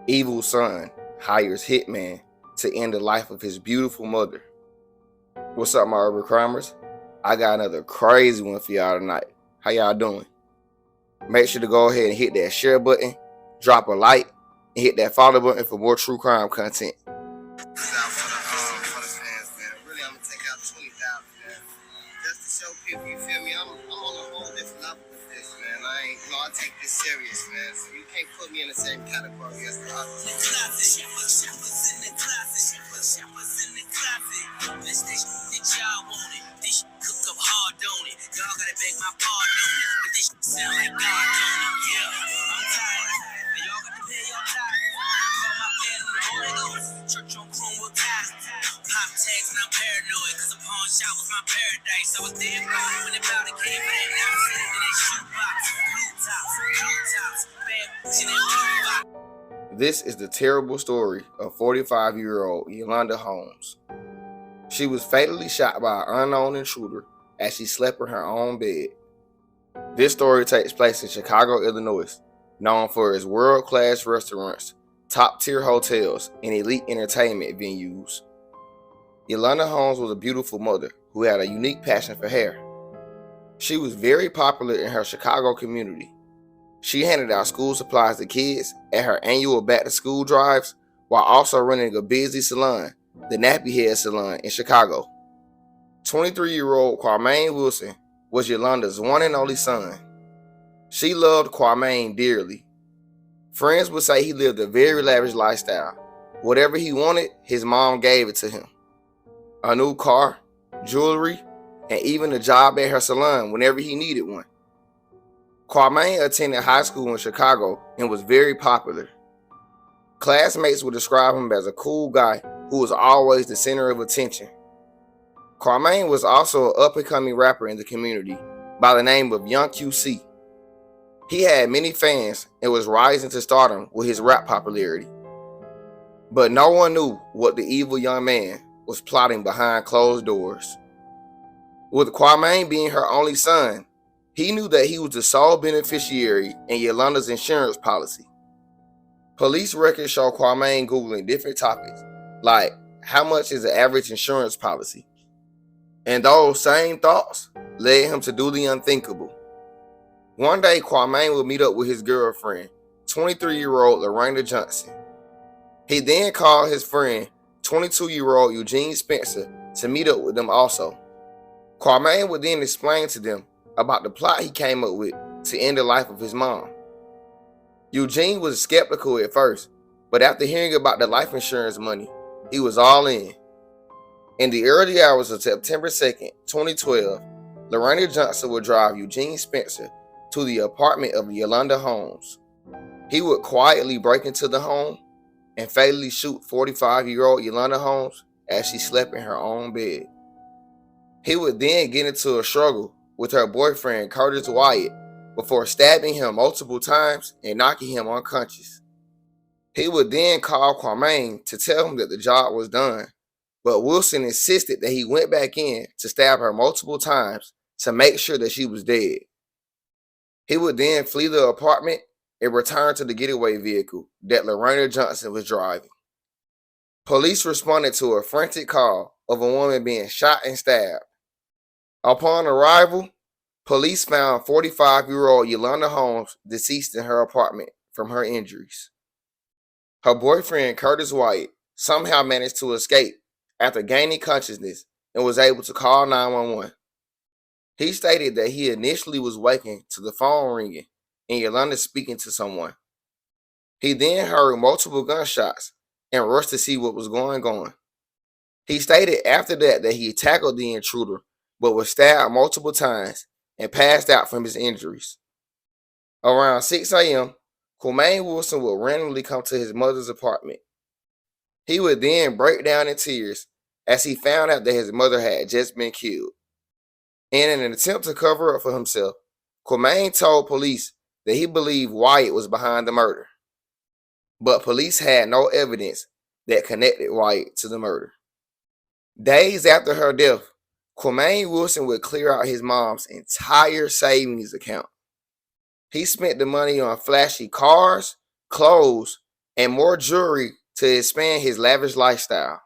Evil son hires hitman to end the life of his beautiful mother. What's up, my urban crimers? I got another crazy one for y'all tonight. How y'all doing? Make sure to go ahead and hit that share button, drop a like, and hit that follow button for more true crime content. This is out for the fans, man. Really, I'm gonna take out 20,000, man. Just to show people, you feel me? I'm on a whole different level with this, man. I take this serious, man. So you can't put me in the same category as the others. Shoppers in the closet. This that y'all want it. This cook up hard, don't it? Y'all gotta beg my pardon on it. But this sound like God, don't it? Yeah, I'm tired. And y'all gotta pay your tithe. Call my man in the Holy Ghost. Church on Cromwell ties. Pop tags and I'm paranoid. Cause a pawn shop was my paradise. I was dead wrong when the powder came back. Now I'm sitting in that shoebox. Blue tops, bad bitch in that blue box. This is the terrible story of 45-year-old Yolanda Holmes. She was fatally shot by an unknown intruder as she slept in her own bed. This story takes place in Chicago, Illinois, known for its world-class restaurants, top-tier hotels, and elite entertainment venues. Yolanda Holmes was a beautiful mother who had a unique passion for hair. She was very popular in her Chicago community. She handed out school supplies to kids at her annual back-to-school drives while also running a busy salon, the Nappy Head Salon in Chicago. 23-year-old Kwame Wilson was Yolanda's one and only son. She loved Kwame dearly. Friends would say he lived a very lavish lifestyle. Whatever he wanted, his mom gave it to him. A new car, jewelry, and even a job at her salon whenever he needed one. Kwame attended high school in Chicago and was very popular. Classmates would describe him as a cool guy who was always the center of attention. Kwame was also an up-and-coming rapper in the community by the name of Young QC. He had many fans and was rising to stardom with his rap popularity. But no one knew what the evil young man was plotting behind closed doors. With Kwame being her only son, he knew that he was the sole beneficiary in Yolanda's insurance policy. Police records show Kwame Googling different topics, like how much is the average insurance policy? And those same thoughts led him to do the unthinkable. One day, Kwame would meet up with his girlfriend, 23-year-old Lorena Johnson. He then called his friend, 22-year-old Eugene Spencer, to meet up with them also. Kwame would then explain to them about the plot he came up with to end the life of his mom. Eugene was skeptical at first, but after hearing about the life insurance money, he was all in. In the early hours of September 2nd, 2012, Lorena Johnson would drive Eugene Spencer to the apartment of Yolanda Holmes. He would quietly break into the home and fatally shoot 45-year-old Yolanda Holmes as she slept in her own bed. He would then get into a struggle with her boyfriend Curtis Wyatt before stabbing him multiple times and knocking him unconscious. He would then call Kwame to tell him that the job was done, but Wilson insisted that he went back in to stab her multiple times to make sure that she was dead. He would then flee the apartment and return to the getaway vehicle that Lorena Johnson was driving. Police responded to a frantic call of a woman being shot and stabbed. Upon arrival, police found 45-year-old Yolanda Holmes deceased in her apartment from her injuries. Her boyfriend, Curtis Wyatt, somehow managed to escape after gaining consciousness and was able to call 911. He stated that he initially was waking to the phone ringing and Yolanda speaking to someone. He then heard multiple gunshots and rushed to see what was going on. He stated after that he tackled the intruder but was stabbed multiple times and passed out from his injuries. Around 6 a.m., Kwame Wilson would randomly come to his mother's apartment. He would then break down in tears as he found out that his mother had just been killed. In an attempt to cover up for himself, Kwame told police that he believed Wyatt was behind the murder. But police had no evidence that connected Wyatt to the murder. Days after her death, Kwame Wilson would clear out his mom's entire savings account. He spent the money on flashy cars, clothes, and more jewelry to expand his lavish lifestyle.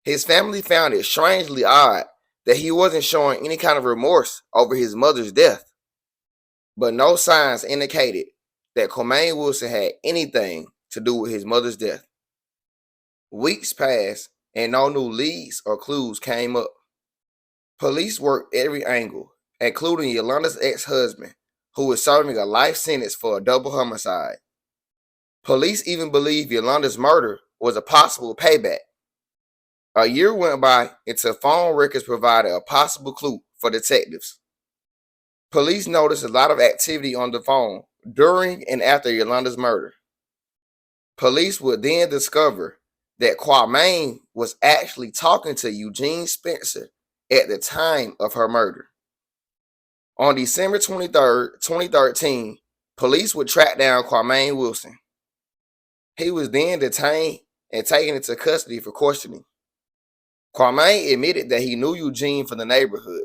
His family found it strangely odd that he wasn't showing any kind of remorse over his mother's death, but no signs indicated that Cormaine Wilson had anything to do with his mother's death. Weeks passed and no new leads or clues came up. Police worked every angle, including Yolanda's ex-husband, who was serving a life sentence for a double homicide. Police even believed Yolanda's murder was a possible payback. A year went by until phone records provided a possible clue for detectives. Police noticed a lot of activity on the phone during and after Yolanda's murder. Police would then discover that Kwame was actually talking to Eugene Spencer at the time of her murder. On December 23rd, 2013, police would track down Kwame Wilson. He was then detained and taken into custody for questioning. Kwame admitted that he knew Eugene from the neighborhood.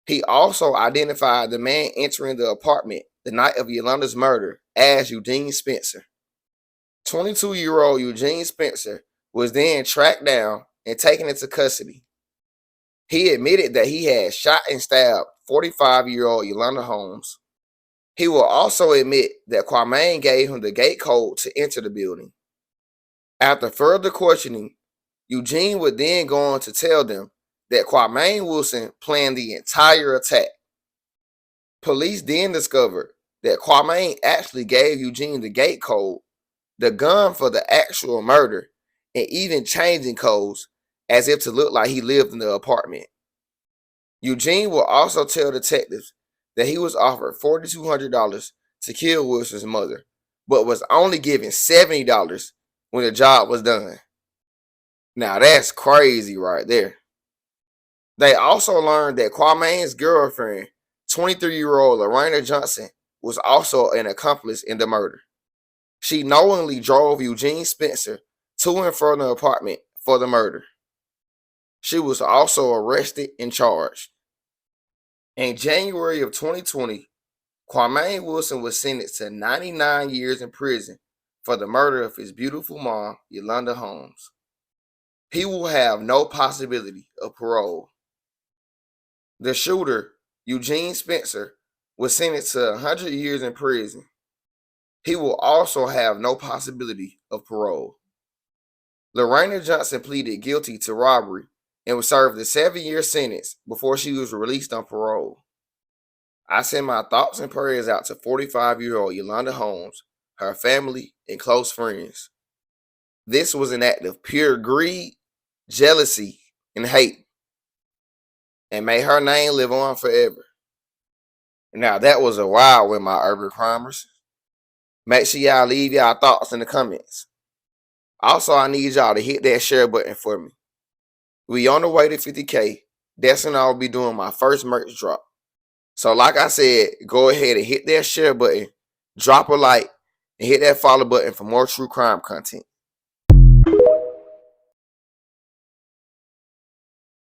He also identified the man entering the apartment the night of Yolanda's murder as Eugene Spencer. 22-year-old Eugene Spencer was then tracked down and taken into custody. He admitted that he had shot and stabbed 45-year-old Yolanda Holmes. He will also admit that Kwame gave him the gate code to enter the building. After further questioning, Eugene would then go on to tell them that Kwame Wilson planned the entire attack. Police then discovered that Kwame actually gave Eugene the gate code, the gun for the actual murder, and even changing codes as if to look like he lived in the apartment. Eugene will also tell detectives that he was offered $4,200 to kill Wilson's mother, but was only given $70 when the job was done. Now that's crazy right there. They also learned that Kwame's girlfriend, 23-year-old Lorena Johnson, was also an accomplice in the murder. She knowingly drove Eugene Spencer to and from the apartment for the murder. She was also arrested and charged. In January of 2020, Kwame Wilson was sentenced to 99 years in prison for the murder of his beautiful mom, Yolanda Holmes. He will have no possibility of parole. The shooter, Eugene Spencer, was sentenced to 100 years in prison. He will also have no possibility of parole. Lorena Johnson pleaded guilty to robbery and was served a 7-year sentence before she was released on parole. I send my thoughts and prayers out to 45-year-old Yolanda Holmes, her family, and close friends. This was an act of pure greed, jealousy, and hate. And may her name live on forever. Now that was a wild one, my urban crimers. Make sure y'all leave y'all thoughts in the comments. Also, I need y'all to hit that share button for me. We on the way to 50K. That's when I'll be doing my first merch drop. So like I said, go ahead and hit that share button, drop a like, and hit that follow button for more true crime content.